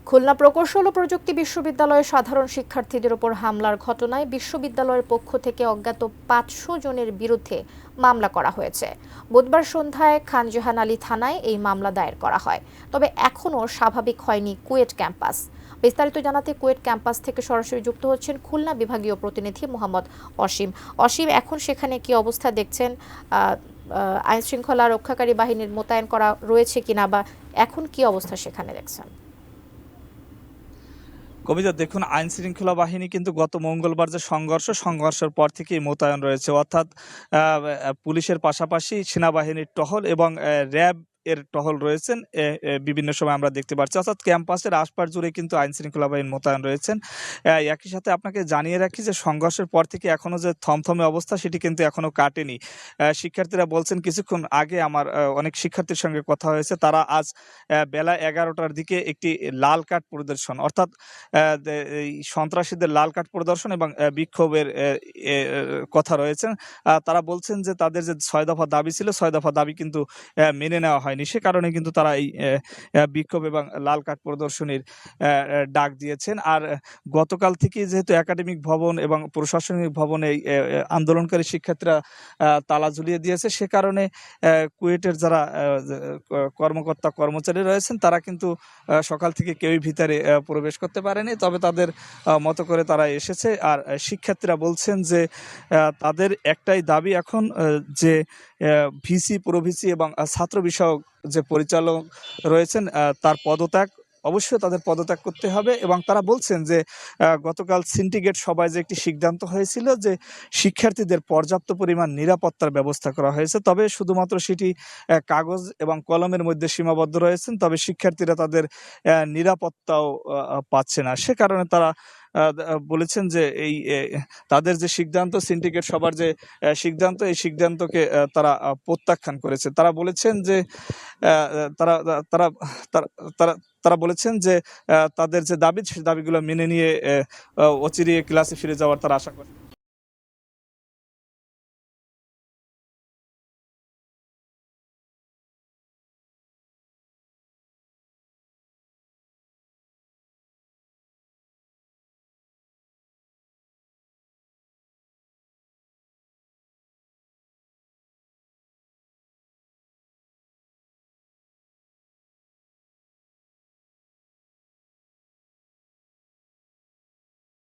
খুলনা প্রকৌশল ও প্রযুক্তি বিশ্ববিদ্যালয়ের সাধারণ শিক্ষার্থীদের উপর হামলার ঘটনায় বিশ্ববিদ্যালয়ের পক্ষ থেকে অজ্ঞাত ৫০০ জনের বিরুদ্ধে মামলা করা হয়েছে। বুধবার সন্ধ্যায় খান জাহান আলী থানায় এই মামলা দায়ের করা হয়। তবে এখনও স্বাভাবিক হয়নি কুয়েট ক্যাম্পাস। বিস্তারিত জানাতে কুয়েট ক্যাম্পাস থেকে সরাসরি যুক্ত হচ্ছেন খুলনা বিভাগীয় প্রতিনিধি মোহাম্মদ অসীম। অসীম, এখন সেখানে কি অবস্থা দেখছেন? আইন শৃঙ্খলা রক্ষাকারী বাহিনীর মোতায়েন করা রয়েছে কিনা, বা এখন কি অবস্থা সেখানে দেখছেন? কবিতা, দেখুন, আইন শৃঙ্খলা বাহিনী কিন্তু গত মঙ্গলবার যে সংঘর্ষের পর থেকেই মোতায়েন রয়েছে, অর্থাৎ পুলিশের পাশাপাশি সেনাবাহিনীর টহল এবং র্যাব এর টহল রয়েছেন। বিভিন্ন সময় আমরা দেখতে পাচ্ছি, অর্থাৎ ক্যাম্পাসের আশপাশ জুড়ে কিন্তু আইন শৃঙ্খলা বাহিনী মোতায়েন রয়েছেন। একই সাথে আপনাকে জানিয়ে রাখি যে সংঘর্ষের পর থেকে এখনো যে থমথমে অবস্থা সেটি কিন্তু এখনো কাটেনি। শিক্ষার্থীরা বলছেন, কিছুক্ষণ আগে আমার অনেক শিক্ষার্থীর সঙ্গে কথা হয়েছে, তারা আজ বেলা 11টার দিকে একটি লাল কার্ড প্রদর্শন, অর্থাৎ এই সন্ত্রাসীদের লাল কার্ড প্রদর্শন এবং বিক্ষোভের কথা রয়েছে। তারা বলছেন যে তাদের যে 6 দফা দাবি ছিল, 6 দফা দাবি কিন্তু মেনে নেওয়া হয়নি। সে কারণে কিন্তু তারা এই বিক্ষোভ এবং লাল কার্ড প্রদর্শনীর ডাক দিয়েছেন। আর গতকাল থেকে যেহেতু একাডেমিক ভবন এবং প্রশাসনিক ভবনে আন্দোলনকারী শিক্ষার্থীরা তালা ঝুলিয়ে দিয়েছে, সে কারণে কুয়েটের যারা কর্মকর্তা কর্মচারী রয়েছেন তারা কিন্তু সকাল থেকে কেউই ভিতরে প্রবেশ করতে পারেনি। তবে তাদের মতো করে তারা এসেছে। আর শিক্ষার্থীরা বলছেন যে তাদের একটাই দাবি এখন, যে ভিসি, প্রভিসি এবং ছাত্র বিষয়ক যে পরিচালক রয়েছেন তার পদত্যাগ, অবশ্যই তাদের পদত্যাগ করতে হবে। এবং তারা বলছেন যে গতকাল সিন্ডিকেট সভায় যে একটি সিদ্ধান্ত হয়েছিল যে শিক্ষার্থীদের পর্যাপ্ত পরিমাণ নিরাপত্তার ব্যবস্থা করা হয়েছে, তবে শুধুমাত্র সেটি কাগজ এবং কলমের মধ্যে সীমাবদ্ধ রয়েছেন, তবে শিক্ষার্থীরা তাদের নিরাপত্তাও পাচ্ছে না। সে কারণে তারা বলেছেন যে এই তাদের যে সিদ্ধান্ত, সিন্ডিকেট সবার যে সিদ্ধান্ত, এই সিদ্ধান্তকে তারা প্রত্যাখ্যান করেছে। তারা বলেছেন যে তারা তারা তারা তারা বলেছেন যে তাদের যে দাবি, সেই দাবিগুলো মেনে নিয়ে অচিরে ক্লাসে ফিরে যাওয়ার তারা আশা করে।